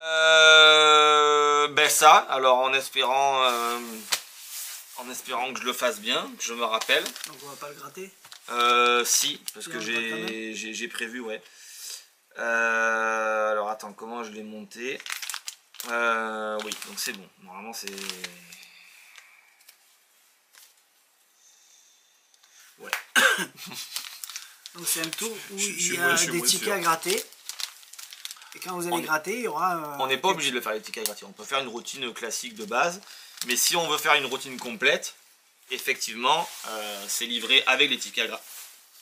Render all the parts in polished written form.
Ben ça, alors en espérant que je le fasse bien, que je me rappelle. Donc on va pas le gratter. Si, parce que j'ai prévu, ouais. Alors attends, comment je l'ai monté? Oui, donc c'est bon. Normalement c'est... Ouais. Donc c'est un tour où il y a des tickets à gratter. Et quand vous allez gratter, il y aura... on n'est pas obligé de le faire les tickets à gratter. On peut faire une routine classique de base. Mais si on veut faire une routine complète, effectivement, c'est livré avec les tickets à gratter.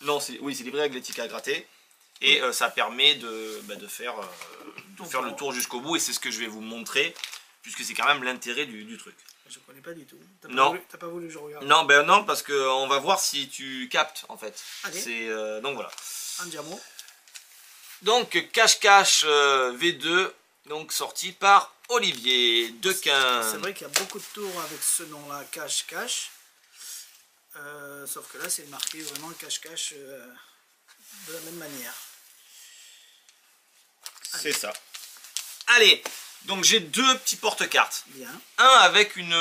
Non, oui, c'est livré avec les tickets à gratter. Et ça permet de faire le tour jusqu'au bout. Et c'est ce que je vais vous montrer, puisque c'est quand même l'intérêt du truc. Je connais pas du tout. Non. T'as pas voulu que je regarde? Non, ben non, parce qu'on va voir si tu captes, en fait. Allez. Donc voilà. Andiamo. Donc cache-cache V2, donc sorti par Olivier Dequin. C'est vrai qu'il y a beaucoup de tours avec ce nom-là, cache-cache. Sauf que là, c'est marqué vraiment cache-cache de la même manière. C'est ça. Allez, donc j'ai deux petits porte-cartes. Bien. Un avec une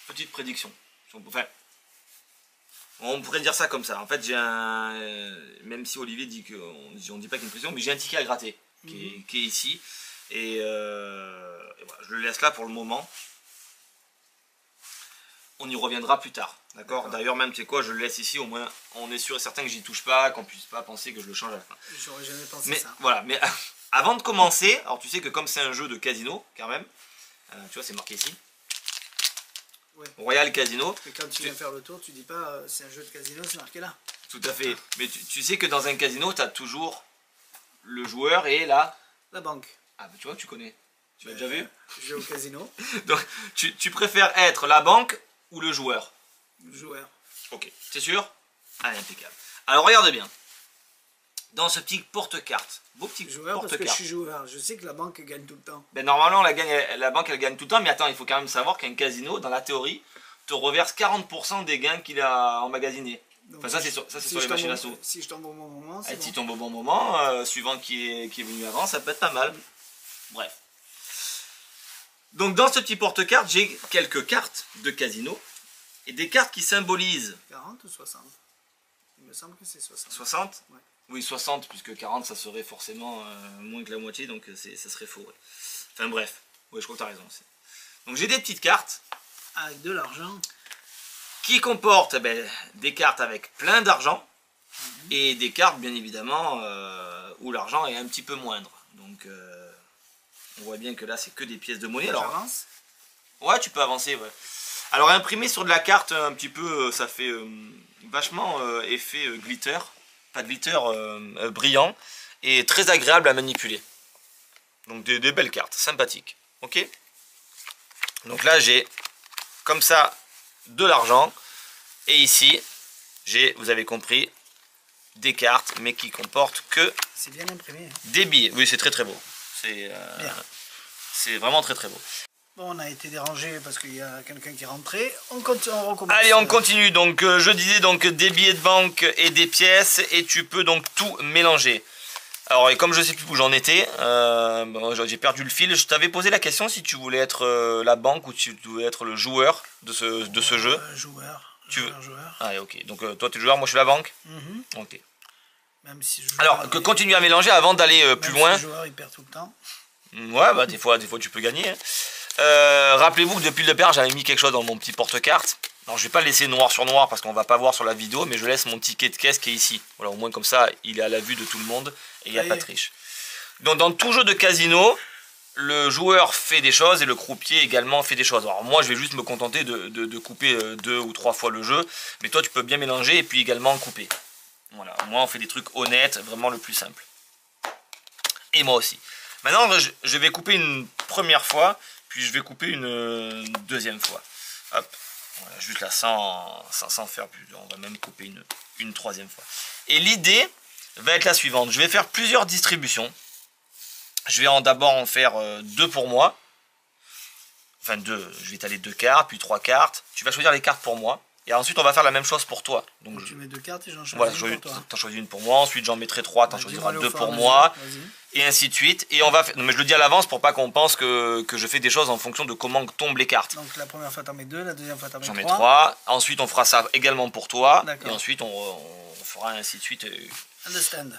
petite prédiction. Enfin, on pourrait dire ça comme ça. En fait, j'ai un... même si Olivier dit qu'on dit pas qu'il y a une prédiction, mais j'ai un ticket à gratter qui est ici. Et voilà, je le laisse là pour le moment. On y reviendra plus tard. D'accord. D'ailleurs, même, tu sais quoi, je le laisse ici. Au moins, on est sûr et certain que j'y touche pas, qu'on puisse pas penser que je le change à la fin. J'aurais jamais pensé ça. Voilà, mais avant de commencer, alors tu sais que comme c'est un jeu de casino, quand même, tu vois, c'est marqué ici. Ouais. Royal Casino. Et quand tu viens faire le tour, tu dis pas c'est un jeu de casino, c'est marqué là. Tout à fait. Mais tu sais que dans un casino, tu as toujours le joueur et la banque. Ah, bah tu vois, tu connais. Tu l'as déjà vu? Je vais au casino. Donc, tu préfères être la banque ou le joueur? Le joueur. Ok, c'est sûr? Allez, impeccable. Alors, regarde bien. Dans ce petit porte-carte, beau petit joueur, porte-carte. parce que je suis joueur. Je sais que la banque gagne tout le temps. Ben, normalement, la banque, elle gagne tout le temps. Mais attends, il faut quand même savoir qu'un casino, dans la théorie, te reverse 40% des gains qu'il a emmagasinés. Donc, enfin, ça, c'est sur les machines à sous. Si je tombe au bon moment, c'est bon. Si bon. tu tombes au bon moment, suivant qui est venu avant, ça peut être pas mal. Bref. Donc, dans ce petit porte-carte, j'ai quelques cartes de casino. Et des cartes qui symbolisent... 40 ou 60? Il me semble que c'est 60. 60? Ouais. Oui, 60, puisque 40, ça serait forcément moins que la moitié, donc ça serait faux. Ouais. Enfin bref, ouais, je crois que tu as raison aussi. Donc j'ai des petites cartes. Avec de l'argent. Qui comportent des cartes avec plein d'argent. Et des cartes, bien évidemment, où l'argent est un petit peu moindre. Donc on voit bien que là, c'est que des pièces de monnaie. Alors, j'avance? Ouais, tu peux avancer, ouais. Alors imprimer sur de la carte un petit peu, ça fait vachement effet glitter, pas glitter, brillant et très agréable à manipuler. Donc des belles cartes, sympathiques. Ok. Donc là j'ai comme ça de l'argent et ici j'ai, vous avez compris, des cartes mais qui comportent que c'est bien imprimé, hein. Des billets. Oui, c'est très très beau. C'est vraiment très très beau. Bon, on a été dérangé parce qu'il y a quelqu'un qui est rentré. On recommence. Allez, on continue. Donc, je disais donc des billets de banque et des pièces. Et tu peux donc tout mélanger. Alors, et comme je sais plus où j'en étais, j'ai perdu le fil. Je t'avais posé la question si tu voulais être la banque ou si tu voulais être le joueur de ce jeu. Joueur. Joueur. Ah, ok. Donc, toi, tu es le joueur, moi, je suis la banque. Ok. Même si alors, continue à mélanger avant d'aller plus loin. Si le joueur, il perd tout le temps. Ouais, bah, des fois, tu peux gagner. Hein. Rappelez-vous que depuis le départ j'avais mis quelque chose dans mon petit porte-carte. Alors je vais pas le laisser noir sur noir parce qu'on va pas voir sur la vidéo, mais je laisse mon ticket de caisse qui est ici. Voilà, au moins comme ça il est à la vue de tout le monde et il n'y a pas de triche. Donc dans tout jeu de casino, le joueur fait des choses et le croupier également fait des choses. Alors moi je vais juste me contenter de couper 2 ou 3 fois le jeu, mais toi tu peux bien mélanger et puis également couper. Voilà, au moins on fait des trucs honnêtes, vraiment le plus simple. Et moi aussi. Maintenant je vais couper une première fois. Puis je vais couper une deuxième fois. Hop, voilà, juste là sans faire plus. On va même couper une troisième fois. Et l'idée va être la suivante. Je vais faire plusieurs distributions. Je vais d'abord en faire 2 pour moi. Enfin 2, je vais étaler 2 cartes, puis 3 cartes. Tu vas choisir les cartes pour moi. Et ensuite, on va faire la même chose pour toi. Donc, tu mets 2 cartes et j'en choisis voilà, une pour toi. t'en choisis une pour moi, ensuite j'en mettrai 3, t'en Vas-y, choisiras on va 2 au pour fur et à moi, mesure. et ainsi de suite. Et on va faire... Non, mais je le dis à l'avance pour pas qu'on pense que je fais des choses en fonction de comment tombent les cartes. Donc la première fois t'en mets 2, la deuxième fois t'en mets 3. J'en mets 3, ensuite on fera ça également pour toi, et D'accord. ensuite on fera ainsi de suite. Understand.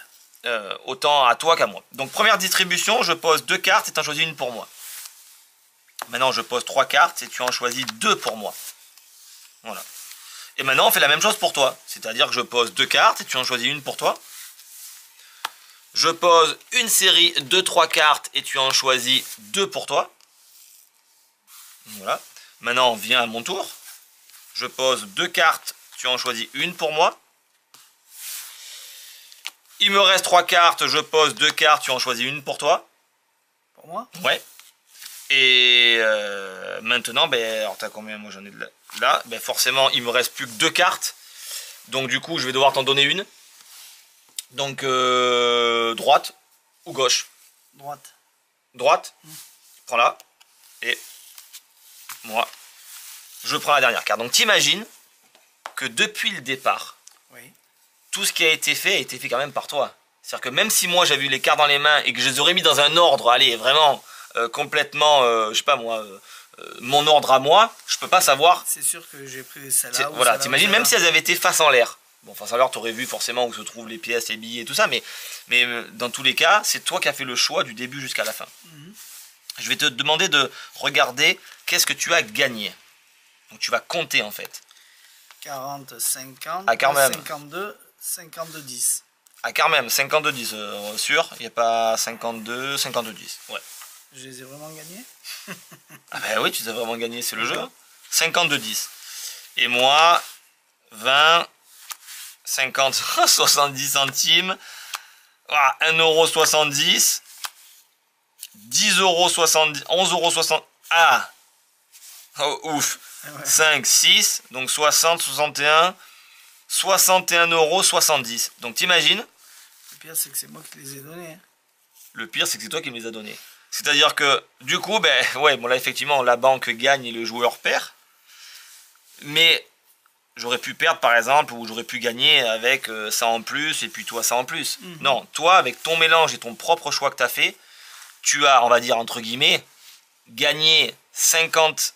Autant à toi qu'à moi. Donc première distribution, je pose 2 cartes et tu en choisis une pour moi. Maintenant je pose 3 cartes et tu en choisis 2 pour moi. Voilà. Et maintenant on fait la même chose pour toi. C'est-à-dire que je pose 2 cartes et tu en choisis une pour toi. Je pose une série de 3 cartes et tu en choisis 2 pour toi. Voilà. Maintenant on vient à mon tour. Je pose 2 cartes, tu en choisis une pour moi. Il me reste 3 cartes, je pose 2 cartes, tu en choisis une pour toi. Pour moi? Ouais. Et maintenant, ben, alors t'as combien? Moi j'en ai de là. Ben, forcément, il me reste plus que 2 cartes. Donc du coup, je vais devoir t'en donner une. Donc droite ou gauche? Droite. Droite. Prends-la. Et moi, je prends la dernière carte. Donc t'imagines que depuis le départ, Oui. tout ce qui a été fait quand même par toi. C'est-à-dire que même si moi j'avais eu les cartes dans les mains et que je les aurais mis dans un ordre, allez, vraiment complètement, je sais pas moi, mon ordre à moi, je peux pas savoir. C'est sûr que j'ai pris celle-là. Voilà, t'imagines, même si elles avaient été face en l'air. Bon, face en l'air, t'aurais vu forcément où se trouvent les pièces, les billets et tout ça, mais dans tous les cas, c'est toi qui as fait le choix du début jusqu'à la fin. Je vais te demander de regarder qu'est-ce que tu as gagné. Donc tu vas compter en fait. 40, 50, Ah, quand même. 52, 52, 10. Ah, quand même, 52-10, sûr, il n'y a pas 52-10, ouais. Je les ai vraiment gagnés? Ah ben oui, tu as vraiment gagné, c'est le jeu. 52-10. Et moi, 20, 50, 70 centimes, 1,70 €, 10,70 €, 11,60 €. Ah, oh, ouf. Ouais. 5, 6, donc 60, 61, 61,70 €. Donc t'imagines, Le pire, c'est que c'est moi qui les ai donnés. Hein. le pire c'est que c'est toi qui me les as donnés. C'est-à-dire que du coup, ben ouais, bon là effectivement la banque gagne et le joueur perd. Mais j'aurais pu perdre par exemple, ou j'aurais pu gagner avec ça en plus et puis toi ça en plus. Non, toi avec ton mélange et ton propre choix que tu as fait, tu as, on va dire entre guillemets, gagné 52,10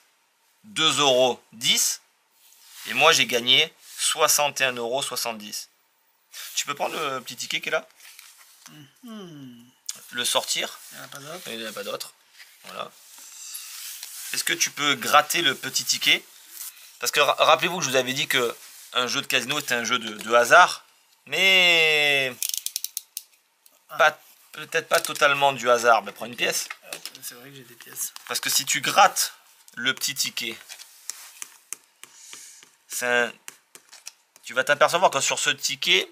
€ et moi j'ai gagné 61,70 €. Tu peux prendre le petit ticket qui est là? Le sortir? Il n'y en a pas d'autre. Il n'y en a pas d'autre. Voilà. Est-ce que tu peux gratter le petit ticket? Parce que rappelez-vous que je vous avais dit que un jeu de casino était un jeu de hasard, mais peut-être pas totalement du hasard. Mais prends une pièce. C'est vrai que j'ai des pièces. Parce que si tu grattes le petit ticket, tu vas t'apercevoir que sur ce ticket,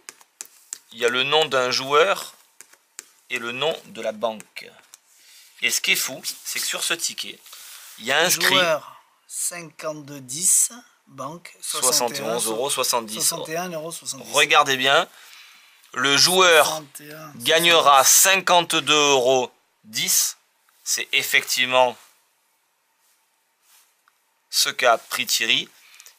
il y a le nom d'un joueur et le nom de la banque. Et ce qui est fou, c'est que sur ce ticket, il y a inscrit Joueur 52,10, banque 71,70 €. 61,70 €. Regardez bien, le joueur 61, gagnera 52,10 €. C'est effectivement ce qu'a pris Thierry.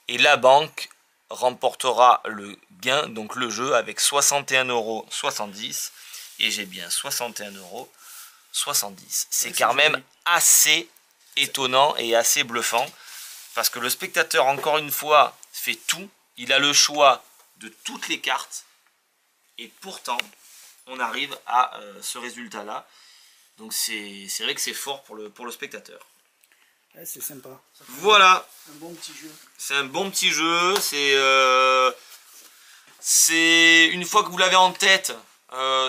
Et la banque remportera le gain, donc le jeu, avec 61,70 €. Et j'ai bien 61,70 €. C'est quand même assez étonnant et assez bluffant. Parce que le spectateur, encore une fois, fait tout. Il a le choix de toutes les cartes. Et pourtant, on arrive à ce résultat-là. Donc c'est vrai que c'est fort pour le spectateur. Ouais, c'est sympa. Voilà. Un bon petit jeu. C'est un bon petit jeu. C'est une fois que vous l'avez en tête,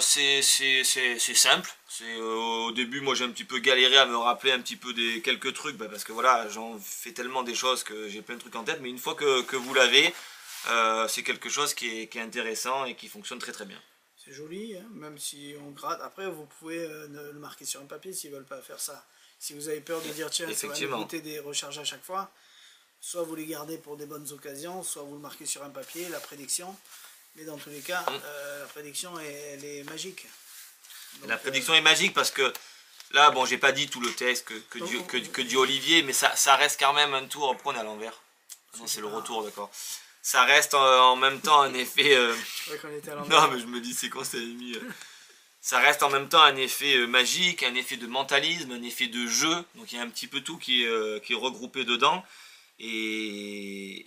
c'est simple. Au début, moi j'ai un petit peu galéré à me rappeler un petit peu des quelques trucs, parce que voilà, j'en fais tellement des choses que j'ai plein de trucs en tête. Mais une fois que vous l'avez, c'est quelque chose qui est intéressant et qui fonctionne très très bien. C'est joli, hein, même si on gratte. Après, vous pouvez le marquer sur un papier s'ils ne veulent pas faire ça. Si vous avez peur de dire tiens, ça va me coûter des recharges à chaque fois, soit vous les gardez pour des bonnes occasions, soit vous le marquez sur un papier, la prédiction. Mais dans tous les cas, la prédiction, elle est magique. Donc, la prédiction est magique parce que là, bon, j'ai pas dit tout le texte que dit Olivier, mais ça reste quand même un tour. Pourquoi on est à l'envers? Non, c'est le retour, d'accord. ça reste en même temps un effet... Non, mais je me dis, c'est quoi ça mis ça reste en même temps un effet magique, un effet de mentalisme, un effet de jeu. Donc il y a un petit peu tout qui est regroupé dedans. Et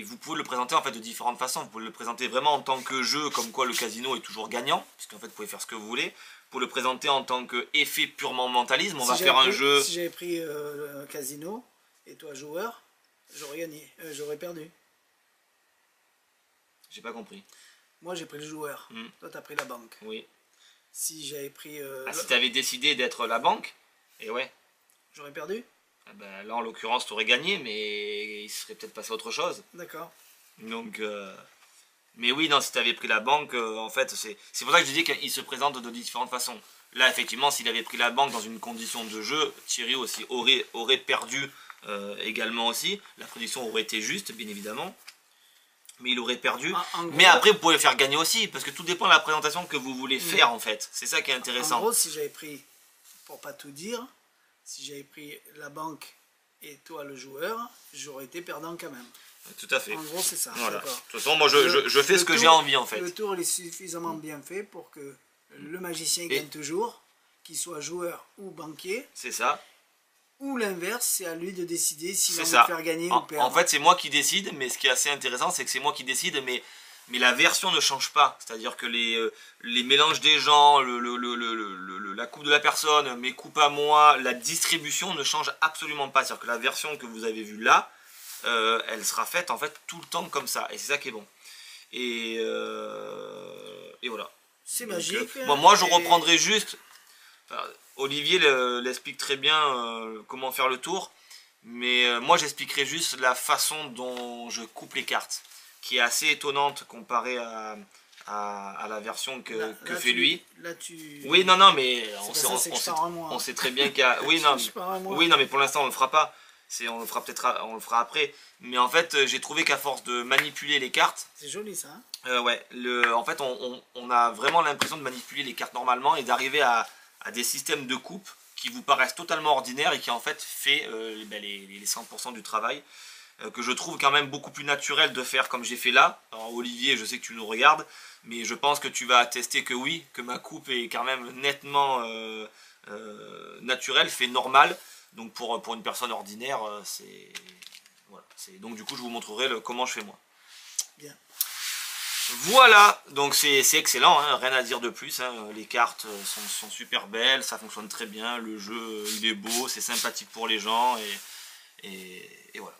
vous pouvez le présenter en fait de différentes façons. Vous pouvez le présenter vraiment en tant que jeu, comme quoi le casino est toujours gagnant, puisqu'en fait vous pouvez faire ce que vous voulez. Pour le présenter en tant qu'effet purement mentalisme, on va faire un jeu... Si j'avais pris un casino, et toi joueur, j'aurais gagné, j'aurais perdu. J'ai pas compris. Moi j'ai pris le joueur, toi t'as pris la banque. Oui. Si j'avais pris... si t'avais décidé d'être la banque, et ouais. J'aurais perdu. Ben, là en l'occurrence tu aurais gagné, mais il serait peut-être passé à autre chose. D'accord. Donc... Mais oui, non, si tu avais pris la banque, en fait, c'est pour ça que je dis qu'il se présente de différentes façons. Là, effectivement, s'il avait pris la banque dans une condition de jeu, Thierry aussi aurait perdu également aussi. La prédiction aurait été juste, bien évidemment. Mais il aurait perdu. Mais après, vous pouvez le faire gagner aussi, parce que tout dépend de la présentation que vous voulez faire, en fait. C'est ça qui est intéressant. En gros, si j'avais pris, pour pas tout dire, si j'avais pris la banque et toi le joueur, j'aurais été perdant quand même. Tout à fait. En gros, c'est ça. Voilà. De toute façon, moi, je fais ce que j'ai envie, en fait. Le tour il est suffisamment bien fait pour que le magicien gagne toujours, qu'il soit joueur ou banquier. C'est ça. Ou l'inverse, c'est à lui de décider s'il a envie de faire gagner ou perdre. En fait, c'est moi qui décide, mais ce qui est assez intéressant, c'est que c'est moi qui décide, mais la version ne change pas. C'est-à-dire que les mélanges des gens, la coupe de la personne, mes coupes à moi, la distribution ne change absolument pas. C'est-à-dire que la version que vous avez vue là, elle sera faite en fait tout le temps comme ça. Et c'est ça qui est bon. Et voilà. C'est magique. Moi, je reprendrai juste... Enfin, Olivier l'explique très bien comment faire le tour, mais moi j'expliquerai juste la façon dont je coupe les cartes, qui est assez étonnante comparée à la version que fait lui. Là tu... Oui, non, mais on sait très bien qu'il y a... Oui, non, mais pour l'instant on le fera pas. On le fera peut-être, on le fera après. Mais en fait, j'ai trouvé qu'à force de manipuler les cartes... C'est joli ça. Hein ouais, en fait, on a vraiment l'impression de manipuler les cartes normalement et d'arriver à des systèmes de coupe qui vous paraissent totalement ordinaires et qui en fait fait les 100% du travail que je trouve quand même beaucoup plus naturel de faire comme j'ai fait là. Alors Olivier, je sais que tu nous regardes, mais je pense que tu vas attester que oui, que ma coupe est quand même nettement naturelle, fait normal. Donc pour une personne ordinaire, c'est... Voilà. Donc du coup, je vous montrerai comment je fais moi. Bien. Voilà, donc c'est excellent, hein, rien à dire de plus, hein. Les cartes sont super belles, ça fonctionne très bien, le jeu il est beau, c'est sympathique pour les gens et voilà.